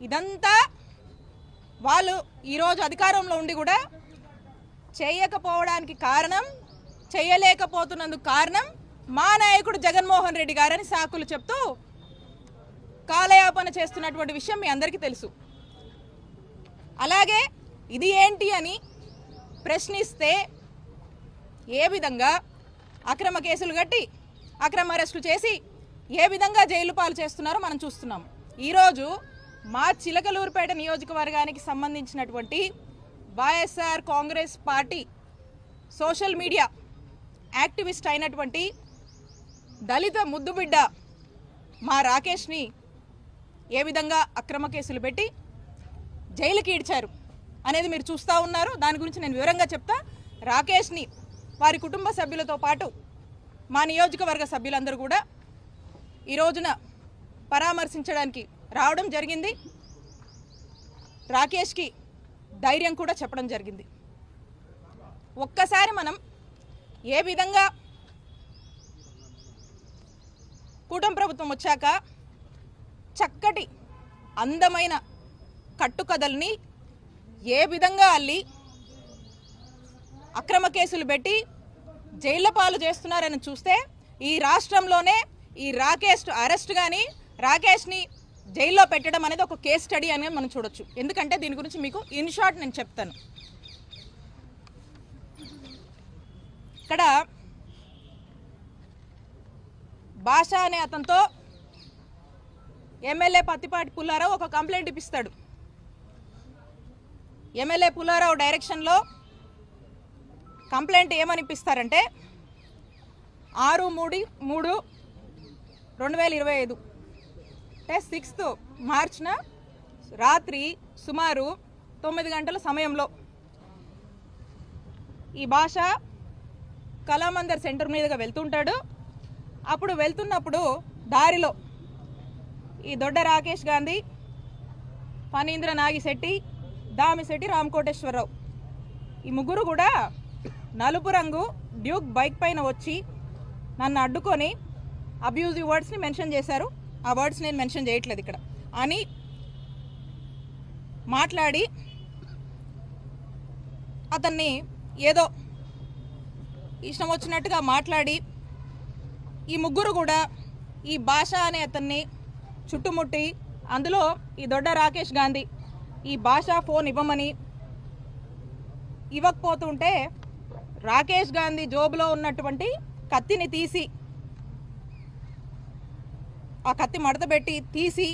ఇదంతా వాళ్ళు ఈరోజు అధికారంలో ఉండి కూడా చేయకపోవడానికి కారణం, చేయలేకపోతున్నందుకు కారణం మా నాయకుడు జగన్మోహన్ రెడ్డి గారని సాకులు చెప్తూ కాలయాపన చేస్తున్నటువంటి విషయం మీ అందరికీ తెలుసు. అలాగే ఇది ఏంటి అని ప్రశ్నిస్తే ఏ విధంగా అక్రమ కేసులు కట్టి అక్రమ అరెస్టులు చేసి ఏ విధంగా జైలు పాలు చేస్తున్నారో మనం చూస్తున్నాం. ఈరోజు మా చిలకలూరుపేట నియోజకవర్గానికి సంబంధించినటువంటి YSR Congress party social media activist అయినటువంటి దళిత ముద్దుబిడ్డ మా రాకేష్ని ఏ విధంగా అక్రమ కేసులు పెట్టి జైలుకి ఈడ్చారు అనేది మీరు చూస్తూ ఉన్నారు. దాని గురించి నేను వివరంగా చెప్తా. రాకేష్ని వారి కుటుంబ సభ్యులతో పాటు మా నియోజకవర్గ సభ్యులందరూ కూడా ఈ రోజున పరామర్శించడానికి రావడం జరిగింది. రాకేష్కి ధైర్యం కూడా చెప్పడం జరిగింది. ఒక్కసారి మనం ఏ విధంగా కూటమి ప్రభుత్వం వచ్చాక చక్కటి అందమైన కట్టుకథల్ని ఏ విధంగా అల్లి అక్రమ కేసులు పెట్టి జైళ్ళ పాలు చేస్తున్నారని చూస్తే ఈ రాష్ట్రంలోనే ఈ రాకేష్ అరెస్ట్ కానీ రాకేష్ని జైల్లో పెట్టడం అనేది ఒక కేస్ స్టడీ అనేది మనం చూడొచ్చు. ఎందుకంటే దీని గురించి మీకు ఇన్ షార్ట్ నేను చెప్తాను. ఇక్కడ భాష అనే అతనితో ఎమ్మెల్యే పత్తిపాటి పుల్లారావు ఒక కంప్లైంట్ ఇప్పిస్తాడు. ఎమ్మెల్యే పుల్లారావు డైరెక్షన్లో కంప్లైంట్ ఏమని ఇప్పిస్తారంటే 6/3/2025 అంటే 6th మార్చిన రాత్రి సుమారు 9 గంటల సమయంలో ఈ భాష కళామందర్ సెంటర్ మీదుగా వెళ్తుంటాడు. అప్పుడు వెళ్తున్నప్పుడు దారిలో ఈ దొడ్డ రాకేష్ గాంధీ, ఫణీంద్ర నాగిశెట్టి, దామిశెట్టి రామకోటేశ్వరరావు ఈ ముగ్గురు కూడా నలుపు రంగు డ్యూక్ బైక్ పైన వచ్చి నన్ను అడ్డుకొని అబ్యూజివ్ వర్డ్స్ని మెన్షన్ చేశారు. ఆ వర్డ్స్ నేను మెన్షన్ చేయట్లేదు ఇక్కడ అని మాట్లాడి అతన్ని ఏదో ఇష్టం వచ్చినట్టుగా మాట్లాడి ఈ ముగ్గురు కూడా ఈ భాష అనే అతన్ని చుట్టుముట్టి అందులో ఈ దొడ్డ రాకేష్ గాంధీ ఈ భాష ఫోన్ ఇవ్వమని ఇవ్వకపోతుంటే రాకేష్ గాంధీ జోబులో ఉన్నటువంటి కత్తిని తీసి ఆ కత్తి మడతపెట్టి తీసి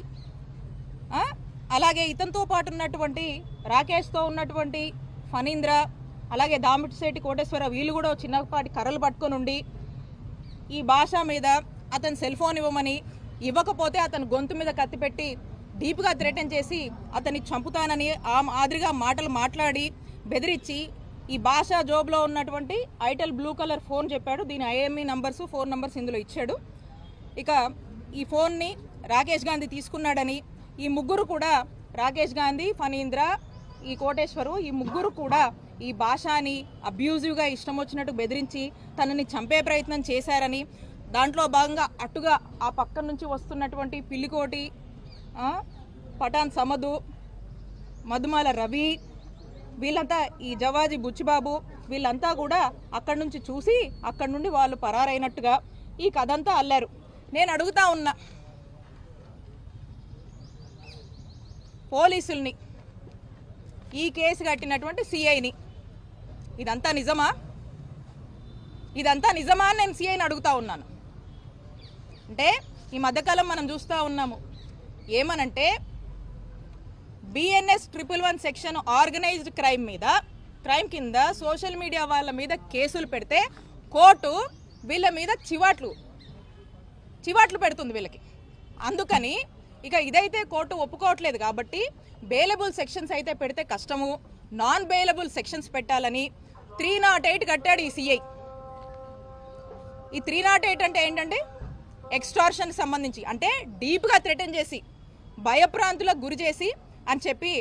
అలాగే ఇతనితో పాటు ఉన్నటువంటి రాకేష్తో ఉన్నటువంటి ఫణీంద్ర అలాగే దామిశెట్టి కోటేశ్వర వీళ్ళు కూడా చిన్నపాటి కర్రలు పట్టుకొని ఉండి ఈ భాష మీద అతని సెల్ ఫోన్ ఇవ్వమని ఇవ్వకపోతే అతను గొంతు మీద కత్తి పెట్టి డీప్గా థ్రెటన్ చేసి అతన్ని చంపుతానని ఆ మాదిరిగా మాటలు మాట్లాడి బెదిరించి ఈ భాష జోబ్లో ఉన్నటువంటి ఐటెల్ బ్లూ కలర్ ఫోన్ చెప్పాడు. దీని ఐఎంఈ నంబర్స్, ఫోన్ నంబర్స్ ఇందులో ఇచ్చాడు. ఇక ఈ ఫోన్ని రాకేష్ గాంధీ తీసుకున్నాడని ఈ ముగ్గురు కూడా రాకేష్ గాంధీ, ఫణీంద్ర, ఈ కోటేశ్వరు ఈ ముగ్గురు కూడా ఈ భాషని అబ్యూజివ్గా ఇష్టం వచ్చినట్టు బెదిరించి తనని చంపే ప్రయత్నం చేశారని, దాంట్లో భాగంగా అటుగా ఆ పక్క నుంచి వస్తున్నటువంటి పిల్లికోటి, పఠాన్ సమదు, మధుమాల రవి వీళ్ళంతా ఈ జవాజీ బుచ్చిబాబు వీళ్ళంతా కూడా అక్కడి నుంచి చూసి అక్కడి నుండి వాళ్ళు పరారైనట్టుగా ఈ కథ అంతా అల్లారు. నేను అడుగుతా ఉన్నా పోలీసుల్ని, ఈ కేసు కట్టినటువంటి సిఐని, ఇదంతా నిజమా? ఇదంతా నిజమా అని నేను సిఐని అడుగుతా ఉన్నాను. అంటే ఈ మధ్యకాలం మనం చూస్తూ ఉన్నాము ఏమనంటే BNS 111 సెక్షన్ ఆర్గనైజ్డ్ క్రైమ్ కింద సోషల్ మీడియా వాళ్ళ మీద కేసులు పెడితే కోర్టు వీళ్ళ మీద చివాట్లు పెడుతుంది వీళ్ళకి. అందుకని ఇక ఇదైతే కోర్టు ఒప్పుకోవట్లేదు కాబట్టి బెయిలబుల్ సెక్షన్స్ అయితే పెడితే కష్టము, నాన్ బెయిలబుల్ సెక్షన్స్ పెట్టాలని 308 కట్టాడు ఈ సిఐ. ఈ 308 అంటే ఏంటంటే ఎక్స్టార్షన్కి సంబంధించి, అంటే డీప్గా థ్రెటన్ చేసి భయప్రాంతులకు గురి చేసి అని చెప్పి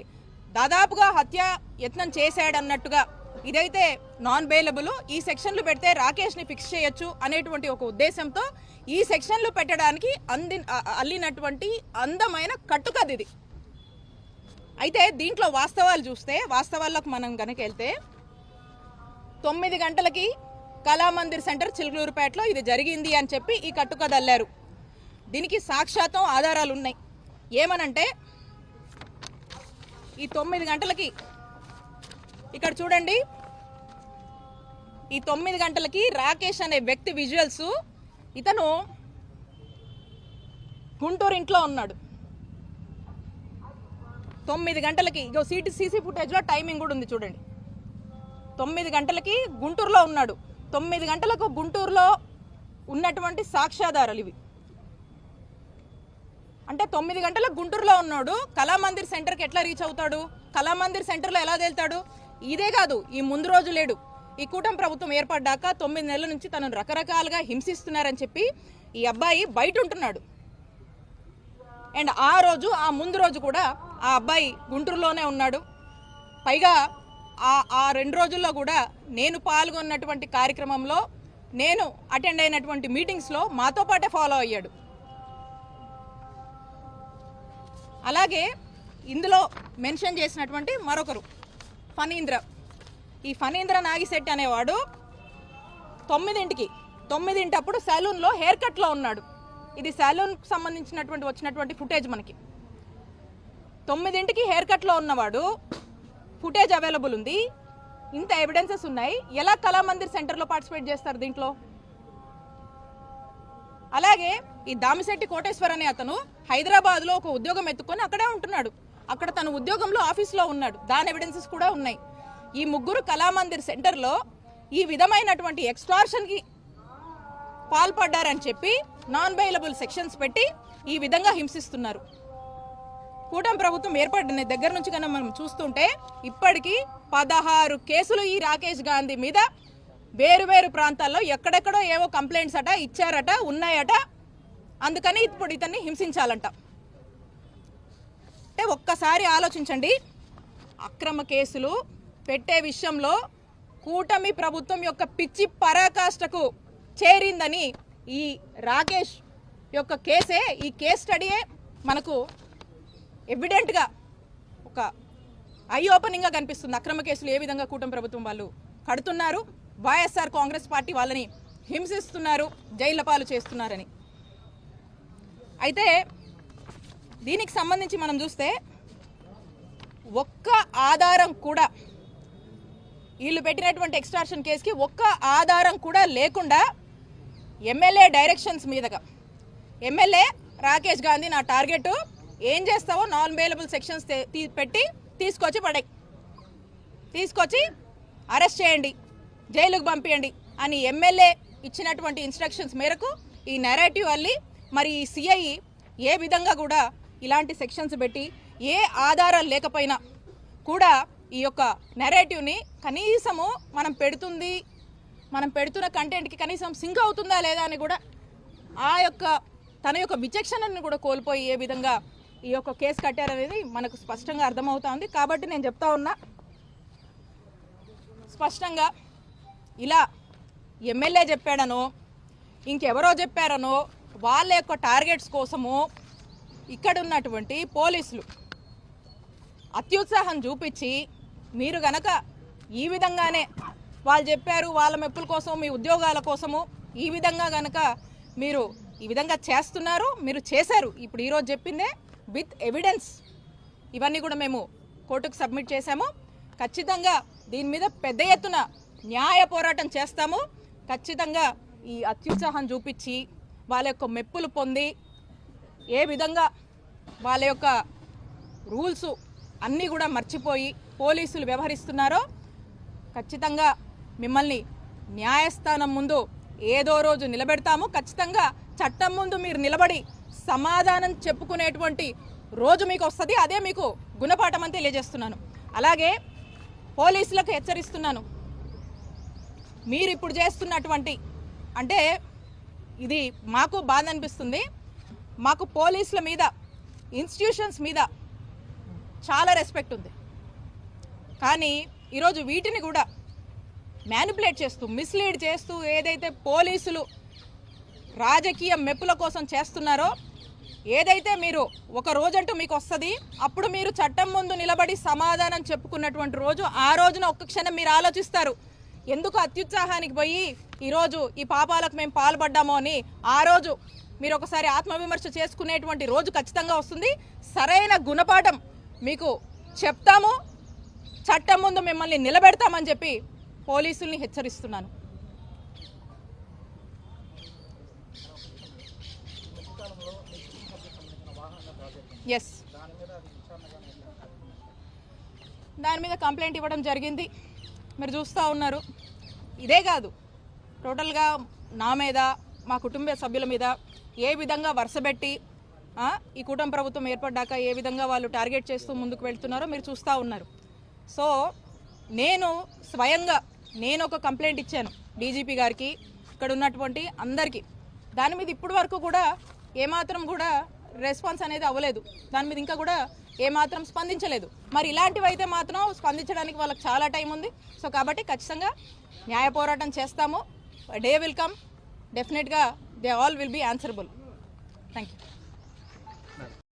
దాదాపుగా హత్య యత్నం చేశాడన్నట్టుగా ఇదైతే నాన్ బెయిలబుల్. ఈ సెక్షన్లు పెడితే రాకేష్ని ఫిక్స్ చేయొచ్చు అనేటువంటి ఒక ఉద్దేశంతో ఈ సెక్షన్లు పెట్టడానికి అల్లినటువంటి అందమైన కట్టుకథ ఇది. అయితే దీంట్లో వాస్తవాలు చూస్తే వాస్తవాల్లోకి మనం కనుక వెళ్తే 9 గంటలకి కళామందిర్ సెంటర్ చిలుకూరుపేటలో ఇది జరిగింది అని చెప్పి ఈ కట్టుకథ అల్లారు. దీనికి సాక్షాత్తం ఆధారాలు ఉన్నాయి. ఏమనంటే ఈ 9 గంటలకి ఇక్కడ చూడండి, ఈ 9 గంటలకి రాకేష్ అనే వ్యక్తి విజువల్స్, ఇతను గుంటూరు ఇంట్లో ఉన్నాడు. 9 గంటలకి ఇగో సీసీ ఫుటేజ్లో టైమింగ్ కూడా ఉంది చూడండి. 9 గంటలకి గుంటూరులో ఉన్నాడు. 9 గంటలకు గుంటూరులో ఉన్నటువంటి సాక్ష్యాధారాలు ఇవి. అంటే 9 గంటలకు గుంటూరులో ఉన్నాడు. కళామందిర్ సెంటర్కి ఎట్లా రీచ్ అవుతాడు? కళామందిర్ సెంటర్లో ఎలా తేలుతాడు? ఇదే కాదు, ఈ ముందు రోజు లేడు. ఈ కూటమి ప్రభుత్వం ఏర్పడ్డాక 9 నెలల నుంచి తనను రకరకాలుగా హింసిస్తున్నారని చెప్పి ఈ అబ్బాయి బయట ఉంటున్నాడు. అండ్ ఆ ముందు రోజు కూడా ఆ అబ్బాయి గుంటూరులోనే ఉన్నాడు. పైగా ఆ 2 రోజుల్లో కూడా నేను పాల్గొన్నటువంటి కార్యక్రమంలో, నేను అటెండ్ అయినటువంటి మీటింగ్స్లో మాతో పాటే ఫాలో అయ్యాడు. అలాగే ఇందులో మెన్షన్ చేసినటువంటి మరొకరు ఫణీంద్ర, ఈ ఫణీంద్ర నాగిశెట్టి అనేవాడు 9 అప్పుడు సెలూన్లో హెయిర్ కట్లో ఉన్నాడు. ఇది సెలూన్కి సంబంధించినటువంటి వచ్చినటువంటి ఫుటేజ్. మనకి 9 హెయిర్ కట్లో ఉన్నవాడు, ఫుటేజ్ అవైలబుల్ ఉంది, ఇంత ఎవిడెన్సెస్ ఉన్నాయి. ఎలా కళామందిర్ సెంటర్లో పార్టిసిపేట్ చేస్తారు దీంట్లో? అలాగే ఈ దామిశెట్టి కోటేశ్వర్ అనే అతను హైదరాబాద్లో ఒక ఉద్యోగం ఎత్తుకొని అక్కడే ఉంటున్నాడు. అక్కడ తన ఉద్యోగంలో ఆఫీస్లో ఉన్నాడు. దాని ఎవిడెన్సెస్ కూడా ఉన్నాయి. ఈ ముగ్గురు కళామందిర్ సెంటర్లో ఈ విధమైనటువంటి ఎక్స్టార్షన్కి పాల్పడ్డారని చెప్పి నాన్ బెయిలబుల్ సెక్షన్స్ పెట్టి ఈ విధంగా హింసిస్తున్నారు. కూటమి ప్రభుత్వం ఏర్పడిన దగ్గర నుంచి కన్నా మనం చూస్తుంటే ఇప్పటికీ 16 కేసులు ఈ రాకేష్ గాంధీ మీద వేరు ప్రాంతాల్లో ఎక్కడెక్కడో ఏవో కంప్లైంట్స్ అట ఇచ్చారట, ఉన్నాయట. అందుకని ఇప్పుడు ఇతన్ని హింసించాలంట. అంటే ఒక్కసారి ఆలోచించండి, అక్రమ కేసులు పెట్టే విషయంలో కూటమి ప్రభుత్వం యొక్క పిచ్చి పరాకాష్ఠకు చేరిందని ఈ రాకేష్ యొక్క కేసే, ఈ కేస్ స్టడీయే మనకు ఎవిడెంట్గా ఒక ఐ ఓపెనింగ్గా కనిపిస్తుంది. అక్రమ కేసులు ఏ విధంగా కూటమి ప్రభుత్వం వాళ్ళు కడుతున్నారు, వైఎస్ఆర్ కాంగ్రెస్ పార్టీ వాళ్ళని హింసిస్తున్నారు, జైళ్ల పాలు చేస్తున్నారని. అయితే దీనికి సంబంధించి మనం చూస్తే ఒక్క ఆధారం కూడా, వీళ్ళు పెట్టినటువంటి ఎక్స్టార్షన్ కేసుకి ఒక్క ఆధారం కూడా లేకుండా ఎమ్మెల్యే డైరెక్షన్స్ మీదుగా ఎమ్మెల్యే రాకేష్ గాంధీ నా టార్గెట్ ఏం చేస్తావో నాన్ బెయిలబుల్ సెక్షన్స్ పెట్టి తీసుకొచ్చి అరెస్ట్ చేయండి, జైలుకు పంపించండి అని ఎమ్మెల్యే ఇచ్చినటువంటి ఇన్స్ట్రక్షన్స్ మేరకు ఈ నెరేటివ్ అల్లి మరి ఈ సిఐ ఏ విధంగా కూడా ఇలాంటి సెక్షన్స్ పెట్టి ఏ ఆధారాలు లేకపోయినా కూడా ఈ యొక్క నెరేటివ్ని కనీసము మనం పెడుతున్న కంటెంట్కి కనీసం సింక్ అవుతుందా లేదా అని కూడా తన యొక్క విచక్షణను కూడా కోల్పోయి ఏ విధంగా ఈ యొక్క కేసు కట్టారనేది మనకు స్పష్టంగా అర్థమవుతోంది. కాబట్టి నేను చెప్తా ఉన్నా స్పష్టంగా, ఇలా ఎమ్మెల్యే చెప్పాడనో ఇంకెవరో చెప్పారనో వాళ్ళ యొక్క టార్గెట్స్ కోసము ఇక్కడ ఉన్నటువంటి పోలీసులు అత్యుత్సాహం చూపించి మీరు గనక ఈ విధంగానే వాళ్ళు చెప్పారు వాళ్ళ మెప్పుల కోసం మీ ఉద్యోగాల కోసము ఈ విధంగా గనక మీరు ఈ విధంగా చేస్తున్నారు, మీరు చేశారు. ఇప్పుడు ఈరోజు చెప్పిందే విత్ ఎవిడెన్స్ ఇవన్నీ కూడా మేము కోర్టుకు సబ్మిట్ చేశాము. ఖచ్చితంగా దీని మీద పెద్ద ఎత్తున న్యాయ పోరాటం చేస్తాము. ఖచ్చితంగా ఈ అత్యుత్సాహం చూపించి వాళ్ళ యొక్క మెప్పులు పొంది ఏ విధంగా వాళ్ళ యొక్క రూల్స్ అన్నీ కూడా మర్చిపోయి పోలీసులు వ్యవహరిస్తున్నారో ఖచ్చితంగా మిమ్మల్ని న్యాయస్థానం ముందు ఏదో రోజు నిలబెడతాము. ఖచ్చితంగా చట్టం ముందు మీరు నిలబడి సమాధానం చెప్పుకునేటువంటి రోజు మీకు వస్తుంది. అదే మీకు గుణపాఠం అని తెలియజేస్తున్నాను. అలాగే పోలీసులకు హెచ్చరిస్తున్నాను, మీరు ఇప్పుడు చేస్తున్నటువంటి అంటే ఇది మాకు బాధ అనిపిస్తుంది. మాకు పోలీసుల మీద, ఇన్స్టిట్యూషన్స్ మీద చాలా రెస్పెక్ట్ ఉంది. కానీ ఈరోజు వీటిని కూడా మ్యానిపులేట్ చేస్తూ, మిస్లీడ్ చేస్తూ ఏదైతే పోలీసులు రాజకీయ మెప్పుల కోసం చేస్తున్నారో ఏదైతే మీరు ఒక రోజంటూ మీకు వస్తుంది, అప్పుడు మీరు చట్టం ముందు నిలబడి సమాధానం చెప్పుకున్నటువంటి రోజు, ఆ రోజున ఒక్క క్షణం మీరు ఆలోచిస్తారు ఎందుకు అత్యుత్సాహానికి పోయి ఈరోజు ఈ పాపాలకు మేము పాల్పడ్డామో అని. ఆ రోజు మీరు ఒకసారి ఆత్మవిమర్శ చేసుకునేటువంటి రోజు ఖచ్చితంగా వస్తుంది. సరైన గుణపాఠం మీకు చెప్తాము, చట్టం ముందు మిమ్మల్ని నిలబెడతామని చెప్పి పోలీసుల్ని హెచ్చరిస్తున్నాను. ఎస్, దాని మీద కంప్లైంట్ ఇవ్వడం జరిగింది. మీరు చూస్తూ ఉన్నారు. ఇదే కాదు, టోటల్గా నా మీద, మా కుటుంబ సభ్యుల మీద ఏ విధంగా వరుసపెట్టి ఈ కూటమి ప్రభుత్వం ఏర్పడ్డాక ఏ విధంగా వాళ్ళు టార్గెట్ చేస్తూ ముందుకు వెళ్తున్నారో మీరు చూస్తూ ఉన్నారు. సో నేను స్వయంగా ఒక కంప్లైంట్ ఇచ్చాను డీజీపీ గారికి, ఇక్కడ ఉన్నటువంటి అందరికీ. దాని మీద ఇప్పటి వరకు కూడా ఏమాత్రం కూడా రెస్పాన్స్ అనేది అవ్వలేదు. దాని మీద ఇంకా కూడా ఏమాత్రం స్పందించలేదు. మరి ఇలాంటివి అయితే మాత్రం స్పందించడానికి వాళ్ళకి చాలా టైం ఉంది. సో కాబట్టి ఖచ్చితంగా న్యాయ పోరాటం చేస్తాము. They will come, definitely they all will be answerable. Thank you.